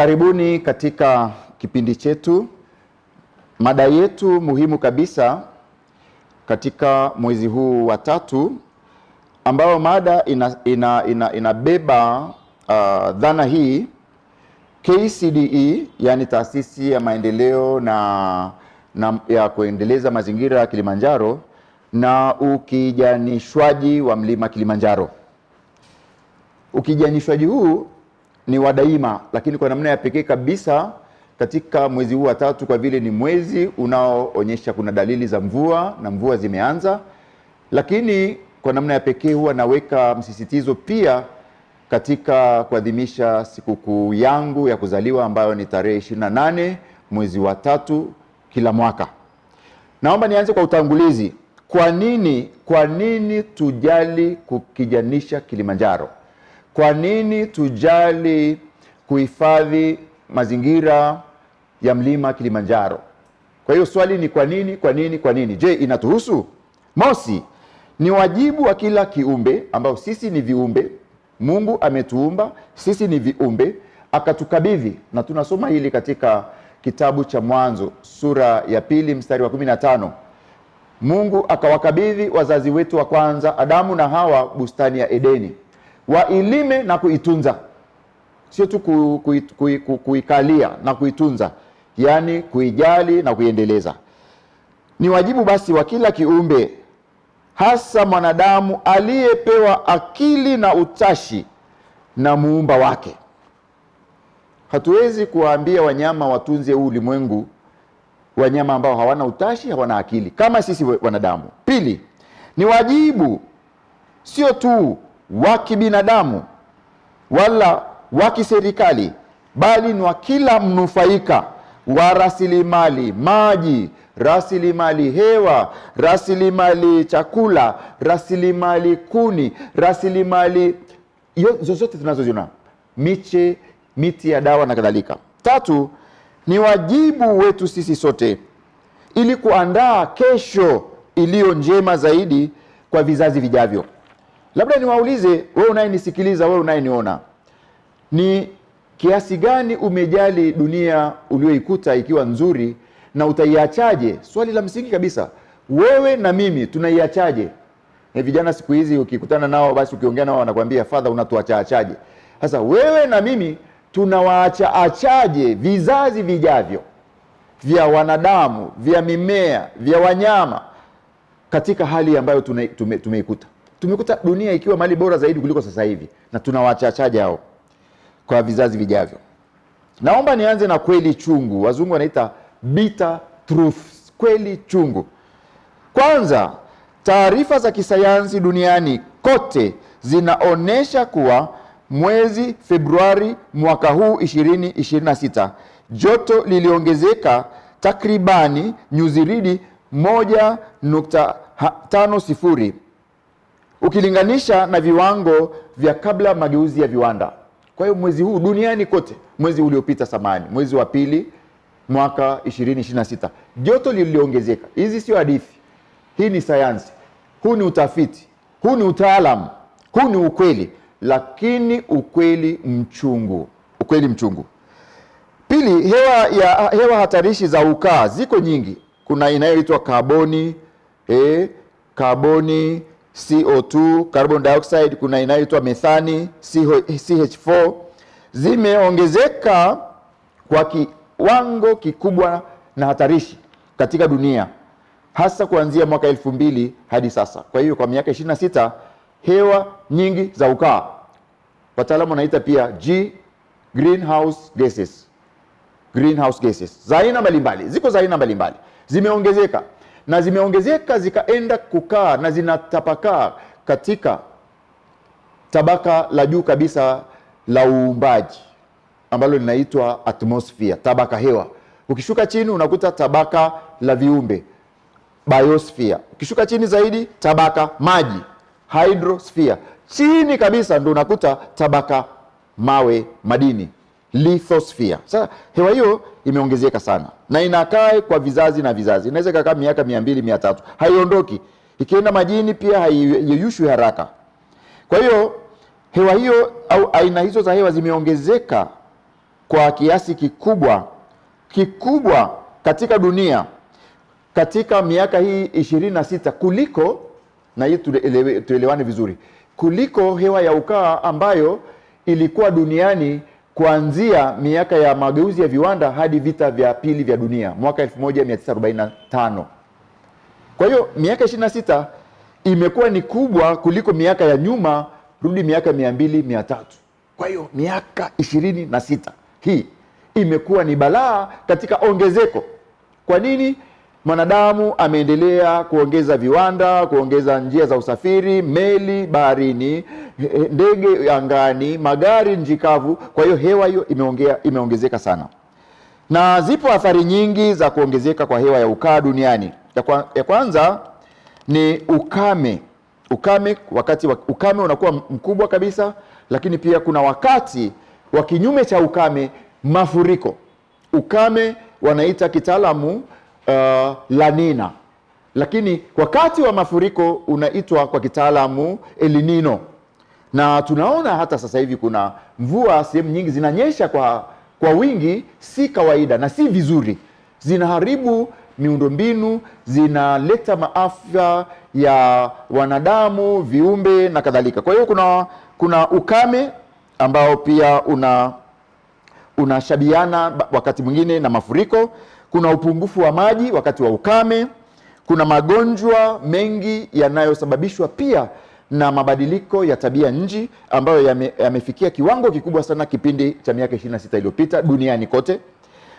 Karibuni katika kipindi chetu. Mada yetu muhimu kabisa katika mwezi huu wa tatu, ambao mada inabeba dhana hii: KCDE, yani Taasisi ya Maendeleo na ya Kuendeleza Mazingira ya Kilimanjaro, na ukijanishwaji wa mlima Kilimanjaro. Ukijanishwaji huu ni wa daima, lakini kwa namna ya pekee kabisa katika mwezi huu wa tatu, kwa vile ni mwezi unaoonyesha kuna dalili za mvua na mvua zimeanza. Lakini kwa namna ya pekee huwa naweka msisitizo pia katika kuadhimisha sikukuu yangu ya kuzaliwa ambayo ni tarehe 28 mwezi wa tatu kila mwaka. Naomba nianze kwa utangulizi. Kwa nini tujali kukijanisha Kilimanjaro? Kwa nini tujali kuhifadhi mazingira ya mlima Kilimanjaro? Kwa hiyo swali ni kwa nini? Je, inatuhusu? Mosi, ni wajibu wa kila kiumbe, ambao sisi ni viumbe. Mungu ametuumba, sisi ni viumbe, akatukabidhi, na tunasoma hili katika kitabu cha Mwanzo sura ya 2 mstari wa 15. Mungu akawakabidhi wazazi wetu wa kwanza, Adamu na Hawa, bustani ya Edeni, wailime na kuitunza. Sio tu kuikalia na kuitunza, yani kuijali na kuiendeleza. Ni wajibu basi wa kila kiumbe, hasa mwanadamu aliyepewa akili na utashi na muumba wake. Hatuwezi kuwaambia wanyama watunze huu ulimwengu, wanyama ambao hawana utashi, hawana akili kama sisi wanadamu. Pili, ni wajibu sio tu wa kibinadamu wala wa kiserikali, bali ni wa kila mnufaika wa rasilimali maji, rasilimali hewa, rasilimali chakula, rasilimali kuni, rasilimali zozote tunazoziona, miche, miti ya dawa na kadhalika. Tatu, ni wajibu wetu sisi sote ili kuandaa kesho iliyo njema zaidi kwa vizazi vijavyo. Labda niwaulize, wewe unayenisikiliza, wewe unayeniona, ni kiasi gani umejali dunia ulioikuta ikiwa nzuri, na utaiachaje? Swali la msingi kabisa. Wewe na mimi tunaiachaje? Vijana siku hizi ukikutana nao, basi ukiongea nao wanakuambia, father, unatuachaje? Sasa wewe na mimi tunawaachaje vizazi vijavyo vya wanadamu, vya mimea, vya wanyama, katika hali ambayo tumeikuta? Tumekuta dunia ikiwa mahali bora zaidi kuliko sasa hivi, na tunawaachaje hao kwa vizazi vijavyo? Naomba nianze na kweli chungu. Wazungu wanaita bitter truths, kweli chungu. Kwanza, taarifa za kisayansi duniani kote zinaonesha kuwa mwezi Februari mwaka huu 2026 joto liliongezeka takribani nyuziridi 1.50 ukilinganisha na viwango vya kabla mageuzi ya viwanda. Kwa hiyo mwezi huu duniani kote, mwezi uliopita samani, mwezi wa pili mwaka 2026, joto liliongezeka. Hizi sio hadithi, hii ni sayansi, huu ni utafiti, huu ni utaalamu, huu ni ukweli, lakini ukweli mchungu. Pili, hewa hatarishi za ukaa ziko nyingi. Kuna inayoitwa kaboni, CO2, carbon dioxide, kuna inayoitwa methani, CH4. Zimeongezeka kwa kiwango kikubwa na hatarishi katika dunia, hasa kuanzia mwaka 2000 hadi sasa. Kwa hiyo kwa miaka 26, hewa nyingi za ukaa, wataalamu wanaita pia greenhouse gases za aina mbalimbali, ziko za aina mbalimbali, zimeongezeka zikaenda kukaa na zinatapakaa katika tabaka la juu kabisa la uumbaji ambalo linaitwa atmosphere, tabaka hewa. Ukishuka chini unakuta tabaka la viumbe, biosphere. Ukishuka chini zaidi, tabaka maji, hydrosphere. Chini kabisa ndo unakuta tabaka mawe, madini, lithosphere. Sasa hewa hiyo imeongezeka sana na inakaa kwa vizazi na vizazi. Inaweza kukaa miaka 200, 300, haiondoki. Ikienda majini pia haiyeyushwi haraka. Kwa hiyo hewa hiyo au aina hizo za hewa zimeongezeka kwa kiasi kikubwa katika dunia katika miaka hii 26 kuliko, na hii tuelewane vizuri, kuliko hewa ya ukaa ambayo ilikuwa duniani kuanzia miaka ya mageuzi ya viwanda hadi vita vya pili vya dunia mwaka 1945. Kwa hiyo miaka 26 imekuwa ni kubwa kuliko miaka ya nyuma, rudi miaka 200, 300. Kwa hiyo miaka 26 hii imekuwa ni balaa katika ongezeko. Kwa nini? Mwanadamu ameendelea kuongeza viwanda, kuongeza njia za usafiri, meli baharini, ndege angani, magari nchi kavu. Kwa hiyo hewa hiyo imeongezeka sana, na zipo athari nyingi za kuongezeka kwa hewa ya ukaa duniani. Ya kwanza ni ukame. Wakati ukame unakuwa mkubwa kabisa, lakini pia kuna wakati wa kinyume cha ukame, mafuriko. Ukame wanaita kitaalamu La Nina, lakini wakati wa mafuriko unaitwa kwa kitaalamu El Nino. Na tunaona hata sasa hivi kuna mvua sehemu nyingi zinanyesha kwa wingi, si kawaida na si vizuri, zinaharibu miundombinu, zinaleta maafa ya wanadamu, viumbe na kadhalika. Kwa hiyo kuna ukame ambao pia unashabiana wakati mwingine na mafuriko. Kuna upungufu wa maji wakati wa ukame. Kuna magonjwa mengi yanayosababishwa pia na mabadiliko ya tabia nchi ambayo yamefikia kiwango kikubwa sana kipindi cha miaka 26 iliyopita duniani kote.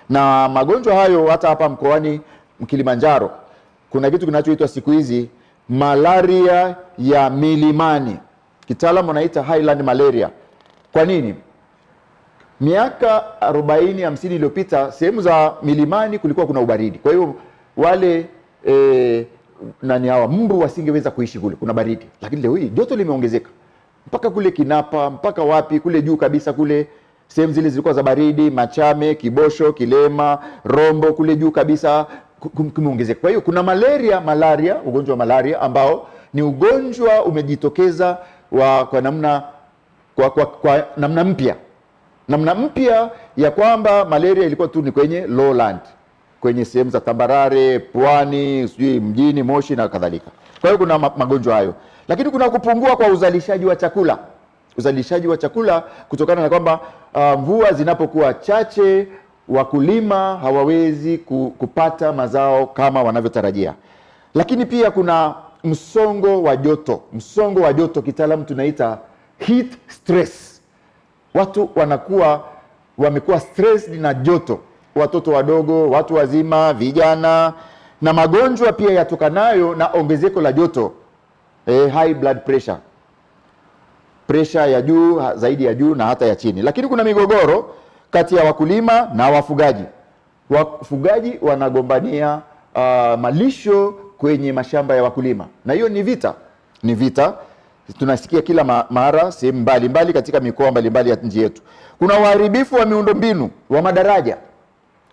Na magonjwa hayo hata hapa mkoani Kilimanjaro kuna kitu kinachoitwa siku hizi malaria ya milimani, kitaalamu wanaita highland malaria. Kwa nini? Miaka 40-50 iliyopita sehemu za milimani kulikuwa kuna ubaridi. Kwa hiyo wale mbu wasingeweza kuishi kule, kuna baridi. Lakini leo hii joto limeongezeka. Mpaka kule Kinapa, mpaka wapi kule juu kabisa kule sehemu zile zilikuwa za baridi, Machame, Kibosho, Kilema, Rombo kule juu kabisa kumeongezeka. Kwa hiyo kuna malaria, ugonjwa wa malaria ambao ni ugonjwa umejitokeza kwa namna mpya. Namna mpya ya kwamba malaria ilikuwa tu ni kwenye lowland, kwenye sehemu za tambarare, pwani, sijui mjini, Moshi na kadhalika. Kwa hiyo kuna magonjwa hayo. Lakini kuna kupungua kwa uzalishaji wa chakula. Uzalishaji wa chakula kutokana na kwamba mvua zinapokuwa chache, wakulima hawawezi kupata mazao kama wanavyotarajia. Lakini pia kuna msongo wa joto kitaalamu tunaita heat stress. Watu wamekuwa stressed na joto, watoto wadogo, watu wazima, vijana, na magonjwa pia yatokanayo na ongezeko la joto, high blood pressure ya juu, zaidi ya juu na hata ya chini. Lakini kuna migogoro kati ya wakulima na wafugaji. Wafugaji wanagombania malisho kwenye mashamba ya wakulima, na hiyo ni vita. Tunasikia kila mara sehemu mbalimbali katika mikoa mbalimbali ya nchi yetu. Kuna uharibifu wa miundombinu wa madaraja.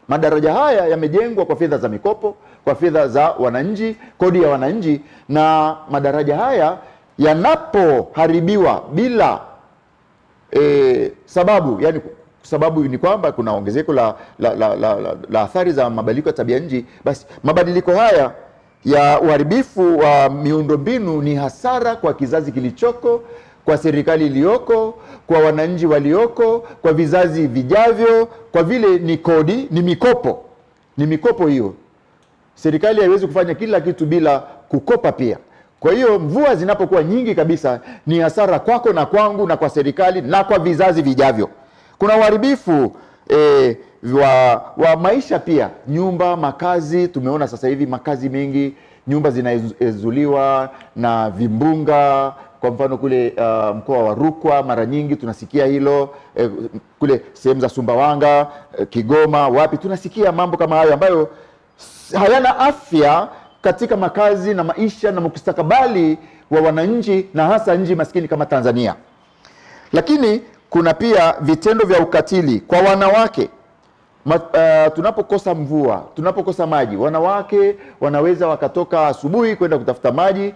Madaraja haya yamejengwa kwa fedha za mikopo, kwa fedha za wananchi, kodi ya wananchi, na madaraja haya yanapoharibiwa bila sababu, yani sababu ni kwamba kuna ongezeko la athari za mabadiliko ya tabia nchi, basi mabadiliko haya ya uharibifu wa miundombinu ni hasara kwa kizazi kilichoko, kwa serikali iliyoko, kwa wananchi walioko, kwa vizazi vijavyo, kwa vile ni kodi, ni mikopo hiyo. Serikali haiwezi kufanya kila kitu bila kukopa pia. Kwa hiyo mvua zinapokuwa nyingi kabisa ni hasara kwako na kwangu na kwa serikali na kwa vizazi vijavyo. Kuna uharibifu wa maisha pia, nyumba, makazi. Tumeona sasa hivi makazi mengi, nyumba zinaezuliwa na vimbunga. Kwa mfano kule mkoa wa Rukwa mara nyingi tunasikia hilo, kule sehemu za Sumbawanga, Kigoma, wapi tunasikia mambo kama hayo ambayo hayana afya katika makazi na maisha na mustakabali wa wananchi, na hasa nchi maskini kama Tanzania. Lakini kuna pia vitendo vya ukatili kwa wanawake. Tunapokosa mvua, tunapokosa maji, wanawake wanaweza wakatoka asubuhi kwenda kutafuta maji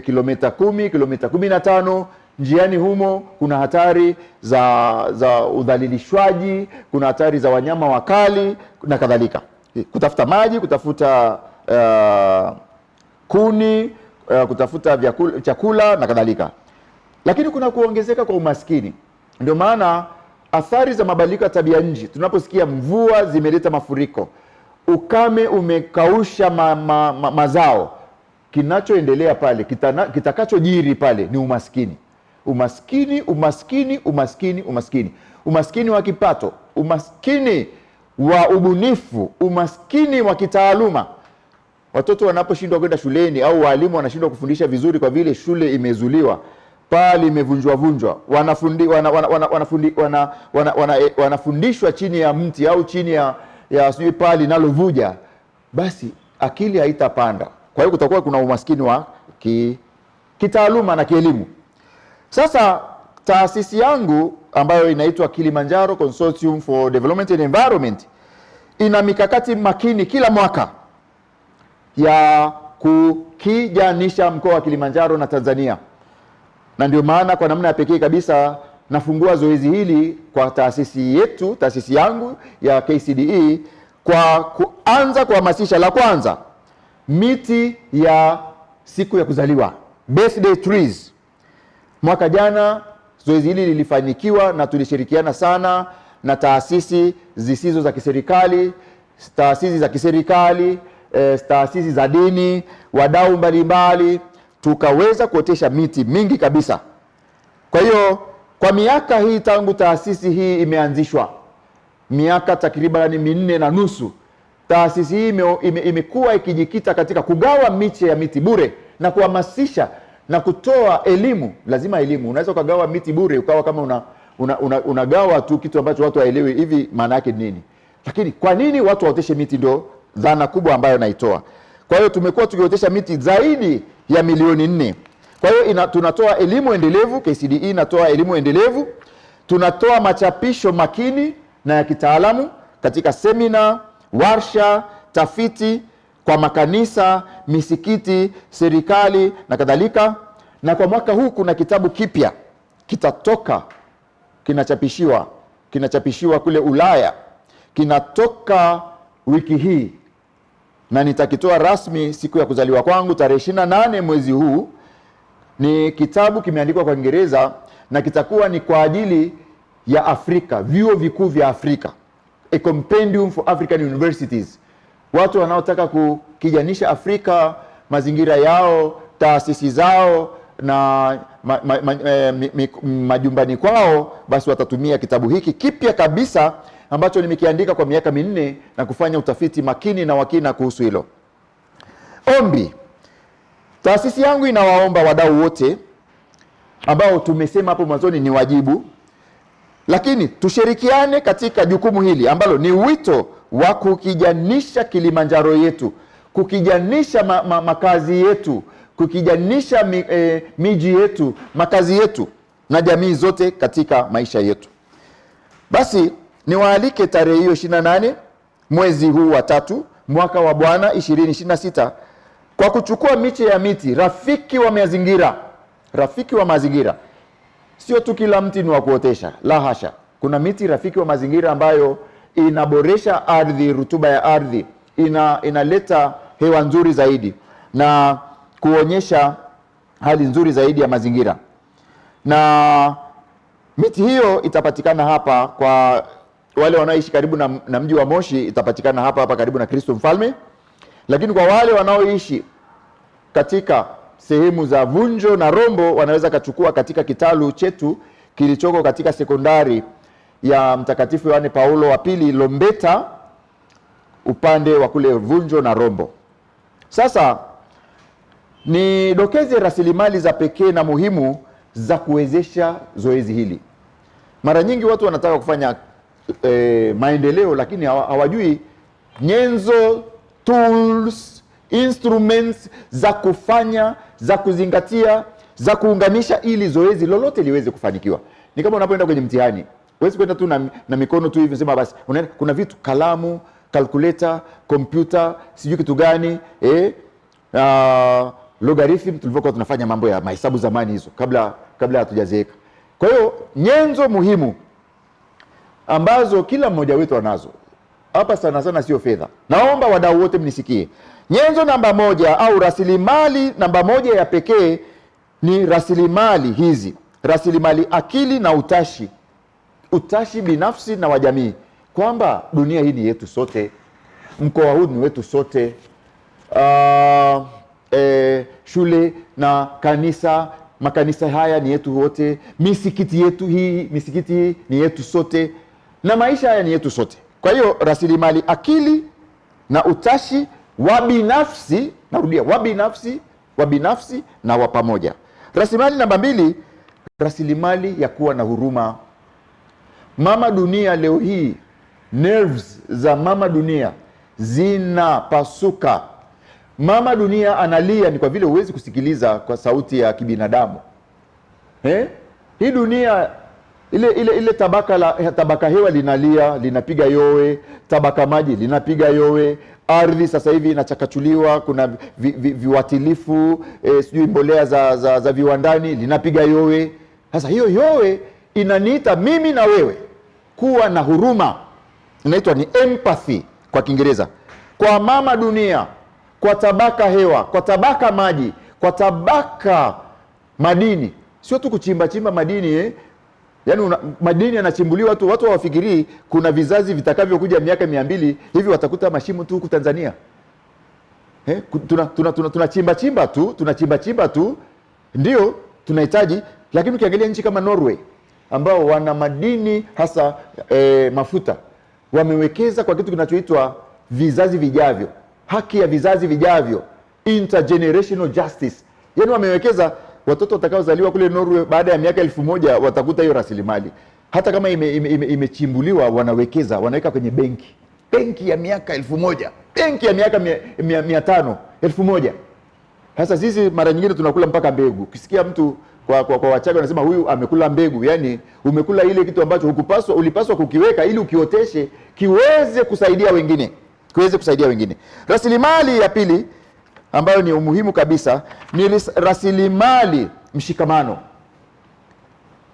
kilomita 10, kilomita 15, Njiani humo kuna hatari za udhalilishwaji, kuna hatari za wanyama wakali na kadhalika. Kutafuta maji, kutafuta kuni, kutafuta chakula na kadhalika. Lakini kuna kuongezeka kwa umaskini. Ndio maana athari za mabadiliko ya tabia nchi, tunaposikia mvua zimeleta mafuriko, ukame umekausha mazao, kinachoendelea pale, kitakachojiri pale ni umaskini. Umaskini, umaskini, umaskini, umaskini. Umaskini wa kipato, umaskini wa ubunifu, umaskini wa kitaaluma. Watoto wanaposhindwa kwenda shuleni au walimu wanashindwa kufundisha vizuri kwa vile shule imezuliwa, pale imevunjwa, wanafundishwa chini ya mti au chini ya sijui pale linalovuja, basi akili haitapanda. Kwa hiyo kutakuwa kuna umaskini wa kitaaluma na kielimu. Sasa taasisi yangu ambayo inaitwa Kilimanjaro Consortium for Development and Environment ina mikakati makini kila mwaka ya kukijanisha mkoa wa Kilimanjaro na Tanzania. Na ndio maana kwa namna ya pekee kabisa nafungua zoezi hili kwa taasisi yangu ya KCDE kwa kuanza kuhamasisha, la kwanza, miti ya siku ya kuzaliwa, birthday trees. Mwaka jana zoezi hili lilifanikiwa na tulishirikiana sana na taasisi zisizo za kiserikali, taasisi za kiserikali, taasisi za dini, wadau mbalimbali, tukaweza kuotesha miti mingi kabisa. Kwa hiyo kwa miaka hii tangu taasisi hii imeanzishwa, miaka takriban 4.5, taasisi hii imekuwa ikijikita katika kugawa miche ya miti bure na kuhamasisha na kutoa elimu. Lazima elimu. Unaweza ukagawa miti bure ukawa kama unagawa tu kitu ambacho watu haelewi hivi maana yake nini. Lakini kwa nini watu waoteshe miti? Ndio dhana kubwa ambayo naitoa. Kwa hiyo tumekuwa tukiotesha miti zaidi ya 4 milioni. Kwa hiyo tunatoa elimu endelevu, KCDE inatoa elimu endelevu. Tunatoa machapisho makini na ya kitaalamu katika semina, warsha, tafiti kwa makanisa, misikiti, serikali na kadhalika. Na kwa mwaka huu kuna kitabu kipya kitatoka, kinachapishiwa kule Ulaya, kinatoka wiki hii na nitakitoa rasmi siku ya kuzaliwa kwangu tarehe 28 mwezi huu. Ni kitabu kimeandikwa kwa Kiingereza na kitakuwa ni kwa ajili ya Afrika, vyuo vikuu vya Afrika, a compendium for African universities. Watu wanaotaka kukijanisha Afrika, mazingira yao, taasisi zao na majumbani kwao, basi watatumia kitabu hiki kipya kabisa ambacho nimekiandika kwa miaka 4 na kufanya utafiti makini na wakina kuhusu hilo. Ombi. Taasisi yangu inawaomba wadau wote ambao tumesema hapo mwanzoni ni wajibu, lakini tushirikiane katika jukumu hili ambalo ni wito wa kukijanisha Kilimanjaro yetu, kukijanisha makazi yetu, kukijanisha miji yetu, makazi yetu na jamii zote katika maisha yetu. Basi niwaalike tarehe hiyo 28 mwezi huu wa 3 mwaka wa Bwana 2026 kwa kuchukua miche ya miti rafiki wa mazingira. Rafiki wa mazingira sio tu kila mti ni wa kuotesha, la hasha. Kuna miti rafiki wa mazingira ambayo inaboresha ardhi, rutuba ya ardhi, inaleta hewa nzuri zaidi na kuonyesha hali nzuri zaidi ya mazingira. Na miti hiyo itapatikana hapa kwa wale wanaoishi karibu na mji wa Moshi, itapatikana hapa karibu na Kristo Mfalme. Lakini kwa wale wanaoishi katika sehemu za Vunjo na Rombo, wanaweza kachukua katika kitalu chetu kilichoko katika sekondari ya Mtakatifu Yohane Paulo wa Pili Lombeta, upande wa kule Vunjo na Rombo. Sasa ni dokeze rasilimali za pekee na muhimu za kuwezesha zoezi hili. Mara nyingi watu wanataka kufanya maendeleo, lakini hawajui nyenzo, tools, instruments za kufanya, za kuzingatia, za kuunganisha ili zoezi lolote liweze kufanikiwa. Ni kama unapoenda kwenye mtihani, huwezi kwenda tu na mikono tu hivi sema basi. Kuna vitu, kalamu, calculator, kompyuta, sijui kitu gani, logarithm. Tulivyokuwa tunafanya mambo ya mahesabu zamani hizo, kabla hatujazeeka. Kwa hiyo nyenzo muhimu ambazo kila mmoja wetu anazo hapa, sana sana sio fedha. Naomba wadau wote mnisikie. Nyenzo namba moja au rasilimali namba moja ya pekee ni rasilimali hizi: rasilimali akili na utashi. Utashi binafsi na wa jamii, kwamba dunia hii ni yetu sote, mkoa huu ni wetu sote, shule na kanisa, makanisa haya ni yetu wote, misikiti hii ni yetu sote, na maisha haya ni yetu sote. Kwa hiyo rasilimali akili na utashi wa binafsi, narudia, wa binafsi na wa pamoja. Rasilimali namba mbili, rasilimali ya kuwa na huruma. Mama dunia leo hii, nerves za mama dunia zinapasuka. Mama dunia analia, ni kwa vile huwezi kusikiliza kwa sauti ya kibinadamu. Hii dunia ile tabaka hewa linalia, linapiga yowe, tabaka maji linapiga yowe, ardhi sasa hivi inachakachuliwa, kuna viuatilifu, sijui mbolea za viwandani linapiga yowe. Sasa hiyo yowe inaniita mimi na wewe kuwa na huruma, inaitwa ni empathy kwa Kiingereza, kwa mama dunia, kwa tabaka hewa, kwa tabaka maji, kwa tabaka madini. Sio tu kuchimba madini yaani madini yanachimbuliwa tu, watu hawafikirii kuna vizazi vitakavyokuja miaka 200 hivi watakuta mashimo tu huku Tanzania. Tunachimba tu ndio tunahitaji, lakini ukiangalia nchi kama Norway ambao wana madini hasa mafuta, wamewekeza kwa kitu kinachoitwa vizazi vijavyo, haki ya vizazi vijavyo, intergenerational justice. Yaani wamewekeza, watoto watakaozaliwa kule Norway baada ya miaka 1000 watakuta hiyo rasilimali, hata kama imechimbuliwa, wanaweka kwenye benki ya miaka 1000, benki ya miaka 500, 1000. Sasa sisi mara nyingine tunakula mpaka mbegu. Ukisikia mtu kwa Wachaga wanasema huyu amekula mbegu, yani umekula ile kitu ambacho ulipaswa kukiweka ili ukioteshe kiweze kusaidia wengine. Rasilimali ya pili ambayo ni umuhimu kabisa ni rasilimali mshikamano.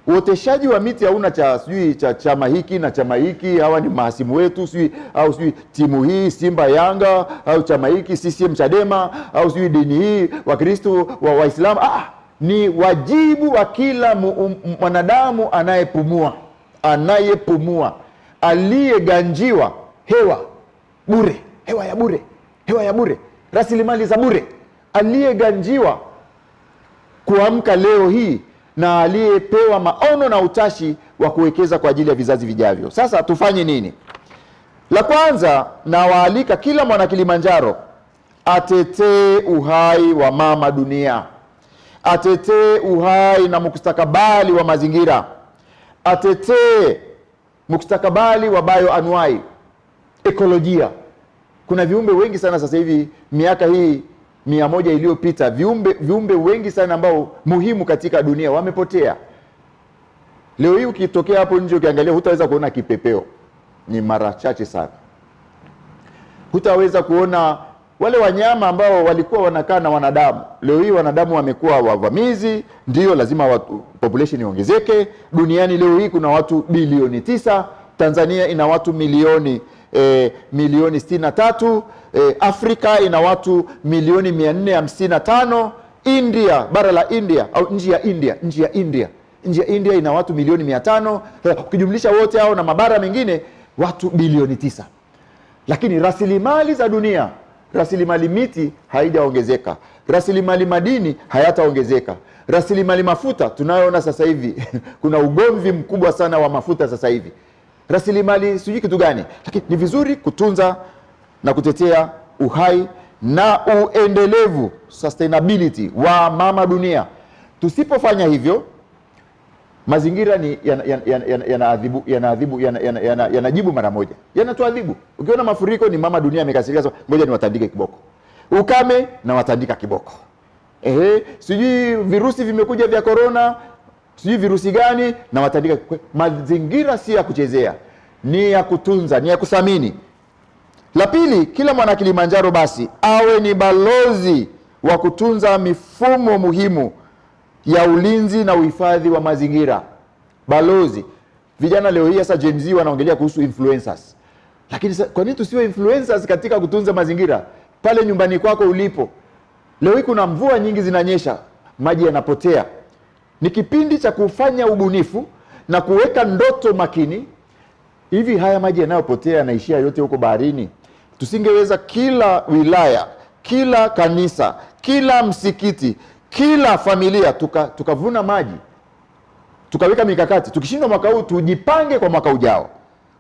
Uoteshaji wa miti hauna cha chama hiki na chama hiki, hawa ni mahasimu wetu, au timu hii Simba Yanga, au chama hiki CCM Chadema, au dini hii Wakristo Waislamu. Ni wajibu wa kila mwanadamu anayepumua, aliyeganjiwa hewa ya bure, rasilimali za bure, aliyeganjiwa kuamka leo hii, na aliyepewa maono na utashi wa kuwekeza kwa ajili ya vizazi vijavyo. Sasa tufanye nini? La kwanza, nawaalika kila mwana Kilimanjaro atetee uhai wa mama dunia, atetee uhai na mustakabali wa mazingira, atetee mustakabali wa bioanuai, ekolojia. Kuna viumbe wengi sana sasa hivi, miaka hii 100 iliyopita, viumbe wengi sana ambao muhimu katika dunia wamepotea. Leo hii ukitokea hapo nje ukiangalia, hutaweza kuona kipepeo, ni mara chache sana. Hutaweza kuona wale wanyama ambao walikuwa wanakaa na wanadamu. Leo hii wanadamu wamekuwa wavamizi, ndio lazima population iongezeke. Duniani leo hii kuna watu bilioni 9, Tanzania ina watu milioni 63, Afrika ina watu milioni 455, India, bara la India au nchi ya India ina watu milioni 500. Ukijumlisha wote hao na mabara mengine, watu bilioni 9. Lakini rasilimali za dunia, rasilimali miti haijaongezeka, rasilimali madini hayataongezeka, rasilimali mafuta tunayoona sasa hivi kuna ugomvi mkubwa sana wa mafuta sasa hivi. Rasilimali sijui kitu gani, lakini ni vizuri kutunza na kutetea uhai na uendelevu, sustainability wa mama dunia. Tusipofanya hivyo, mazingira ni yanajibu mara moja, yanatuadhibu. Ukiona mafuriko, ni mama dunia amekasirika, ngoja niwatandike kiboko. Ukame na watandika kiboko. Sijui virusi vimekuja vya corona, sijui virusi gani, na watandika. Mazingira si ya kuchezea, ni ya kutunza, ni ya kuthamini. La pili, kila mwana Kilimanjaro basi awe ni balozi wa kutunza mifumo muhimu ya ulinzi na uhifadhi wa mazingira. Balozi. Vijana leo hii sasa Gen Z wanaongelea kuhusu influencers. Lakini kwa nini tusiwe influencers katika kutunza mazingira? Pale nyumbani kwako ulipo. Leo hii kuna mvua nyingi zinanyesha, maji yanapotea. Ni kipindi cha kufanya ubunifu na kuweka ndoto makini. Hivi haya maji yanayopotea yanaishia yote huko baharini? Tusingeweza kila wilaya, kila kanisa, kila msikiti, kila familia tukavuna maji, tukaweka mikakati? Tukishindwa mwaka huu, tujipange kwa mwaka ujao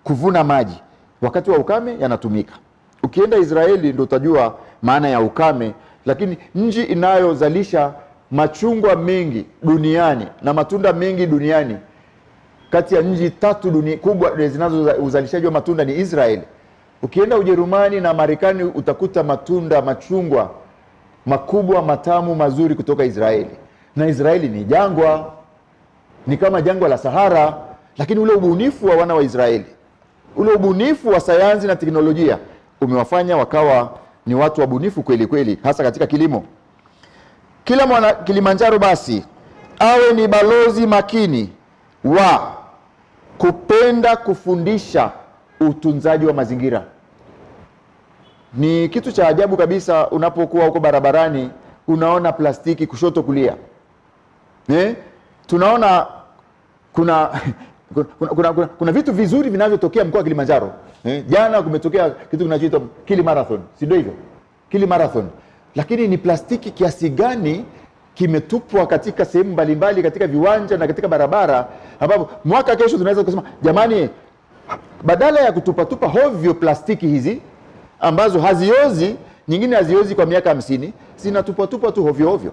kuvuna maji. Wakati wa ukame yanatumika. Ukienda Israeli ndio utajua maana ya ukame. Lakini nchi inayozalisha machungwa mengi duniani na matunda mengi duniani, kati ya nchi 3 kubwa zinazo uzalishaji wa matunda ni Israeli. Ukienda Ujerumani na Marekani utakuta machungwa makubwa, matamu, mazuri kutoka Israeli. Na Israeli ni jangwa, ni kama jangwa la Sahara, lakini ule ubunifu wa wana wa Israeli, ule ubunifu wa sayansi na teknolojia umewafanya wakawa ni watu wabunifu kweli kweli, hasa katika kilimo. Kila mwana Kilimanjaro basi awe ni balozi makini wa kupenda kufundisha utunzaji wa mazingira. Ni kitu cha ajabu kabisa unapokuwa huko barabarani unaona plastiki kushoto kulia. Tunaona kuna vitu vizuri vinavyotokea mkoa wa Kilimanjaro. Jana kumetokea kitu kinachoitwa Kili Marathon, si ndio hivyo? Kili Marathon. Lakini ni plastiki kiasi gani kimetupwa katika sehemu mbalimbali, katika viwanja na katika barabara, ambapo mwaka kesho tunaweza kusema jamani, badala ya kutupatupa hovyo plastiki hizi ambazo haziozi, nyingine haziozi kwa miaka 50, zinatupatupa tu hovyo hovyo.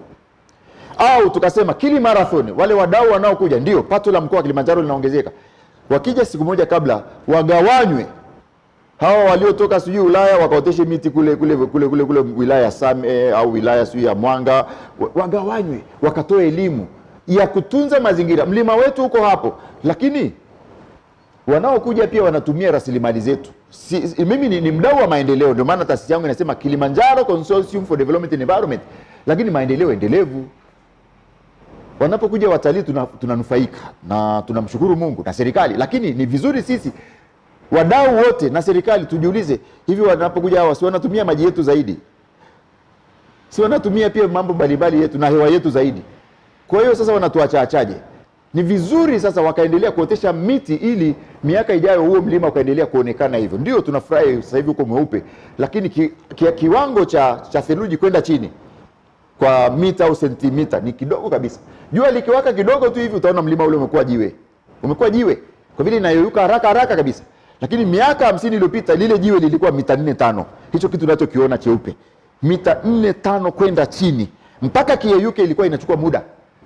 Au tukasema Kili Marathon, wale wadau wanaokuja, ndio pato la mkoa wa Kilimanjaro linaongezeka. Wakija siku moja kabla, wagawanywe. Hawa waliotoka sijui Ulaya wakaoteshe miti kule wilaya ya Same au wilaya sijui ya Mwanga, wagawanywe, wakatoa elimu ya kutunza mazingira. Mlima wetu uko hapo, lakini wanaokuja pia wanatumia rasilimali zetu. Mimi ni mdau wa maendeleo, ndio maana taasisi yangu inasema Kilimanjaro Consortium for Development and Environment, lakini maendeleo endelevu. Wanapokuja watalii tunanufaika na tunamshukuru Mungu na serikali, lakini ni vizuri sisi wadau wote na serikali tujiulize, hivi wanapokuja hawa si wanatumia maji yetu zaidi? Si wanatumia pia mambo mbalimbali yetu na hewa yetu zaidi? Kwa hiyo sasa wanatuachaje? Ni vizuri sasa wakaendelea kuotesha miti ili miaka ijayo huo mlima ukaendelea kuonekana hivyo. Ndio tunafurahi sasa hivi uko mweupe, lakini kiwango cha theluji kwenda chini kwa mita au sentimita ni kidogo kabisa. Jua likiwaka kidogo tu hivi utaona mlima ule umekuwa jiwe. Umekuwa jiwe kwa vile inayoyuka haraka kabisa. Lakini miaka 50 iliyopita lile jiwe lilikuwa mita 4-5. Hicho kitu tunachokiona cheupe, mita 4-5 kwenda chini mpaka kiyeyuke ilikuwa inachukua muda.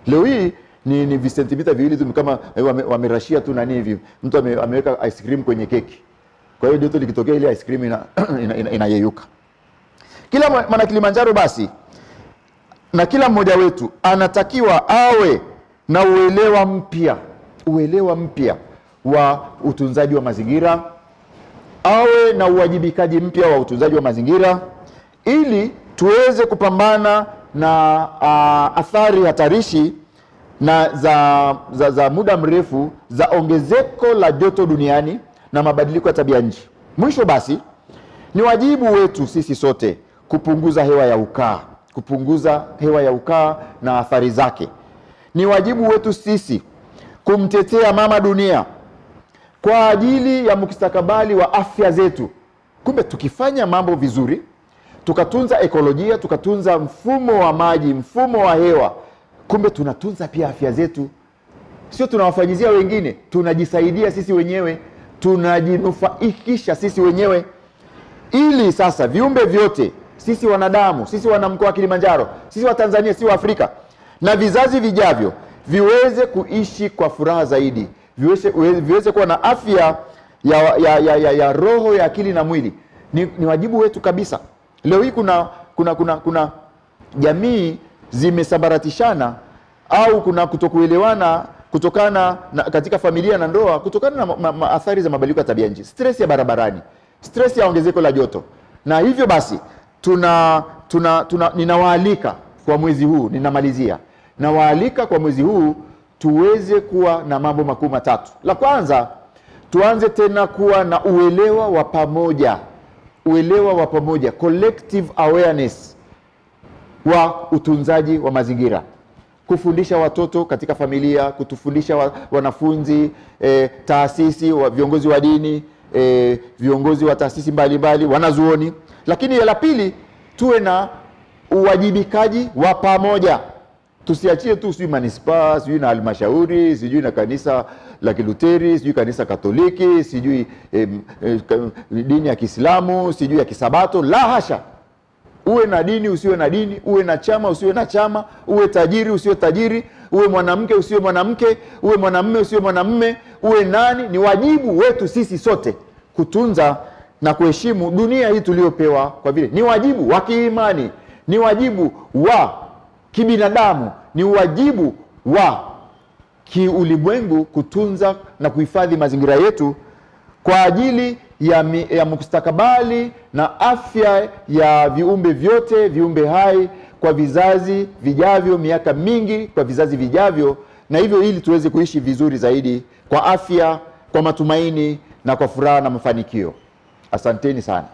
Leo hii ni visentimita viwili tu, kama wamerashia tu nani hivi, mtu ameweka ice cream kwenye keki. Kwa hiyo joto likitokea ile ice cream inayeyuka. Kila mwana Kilimanjaro basi na kila mmoja wetu anatakiwa awe na uelewa mpya wa utunzaji wa mazingira, awe na uwajibikaji mpya wa utunzaji wa mazingira, ili tuweze kupambana na athari hatarishi na za muda mrefu za ongezeko la joto duniani na mabadiliko ya tabia nchi. Mwisho basi, ni wajibu wetu sisi sote kupunguza hewa ya ukaa na athari zake. Ni wajibu wetu sisi kumtetea mama dunia kwa ajili ya mustakabali wa afya zetu. Kumbe tukifanya mambo vizuri, tukatunza ekolojia, tukatunza mfumo wa maji, mfumo wa hewa, kumbe tunatunza pia afya zetu. Sio tunawafanyizia wengine, tunajisaidia sisi wenyewe, tunajinufaikisha sisi wenyewe. Ili sasa viumbe vyote, sisi wanadamu, sisi wanamkoa wa Kilimanjaro, sisi wa Tanzania, sisi wa Afrika na vizazi vijavyo viweze kuishi kwa furaha zaidi, viweze kuwa na afya ya roho, ya akili na mwili. Ni wajibu wetu kabisa. Leo hii kuna jamii zimesambaratishana au kuna kutokuelewana kutokana na katika familia na ndoa, kutokana na athari za mabadiliko ya tabia nchi, stress ya barabarani, stress ya ongezeko la joto. Na hivyo basi ninawaalika kwa mwezi huu, ninamalizia, na waalika kwa mwezi huu tuweze kuwa na mambo makuu matatu. La kwanza, tuanze tena kuwa na uelewa wa pamoja, collective awareness wa utunzaji wa mazingira, kufundisha watoto katika familia, kutufundisha wanafunzi, taasisi, viongozi wa dini, viongozi wa taasisi mbalimbali, wanazuoni. Lakini la pili, tuwe na uwajibikaji wa pamoja. Tusiachie tu sijui manispaa, sijui na halmashauri, sijui na kanisa la Kiluteri, sijui kanisa Katoliki, sijui dini ya Kiislamu, sijui ya Kisabato. La hasha! Uwe na dini, usiwe na dini, uwe na chama, usiwe na chama, uwe tajiri, usiwe tajiri, uwe mwanamke, usiwe mwanamke, uwe mwanamume, usiwe mwanamume, uwe nani. Ni wajibu wetu sisi sote kutunza na kuheshimu dunia hii tuliopewa, kwa vile ni wajibu wa kiimani, ni wajibu wa kibinadamu, ni wajibu wa kiulimwengu kutunza na kuhifadhi mazingira yetu kwa ajili ya mustakabali na afya ya viumbe vyote, viumbe hai, kwa vizazi vijavyo, miaka mingi kwa vizazi vijavyo, na hivyo ili tuweze kuishi vizuri zaidi kwa afya, kwa matumaini na kwa furaha na mafanikio. Asanteni sana.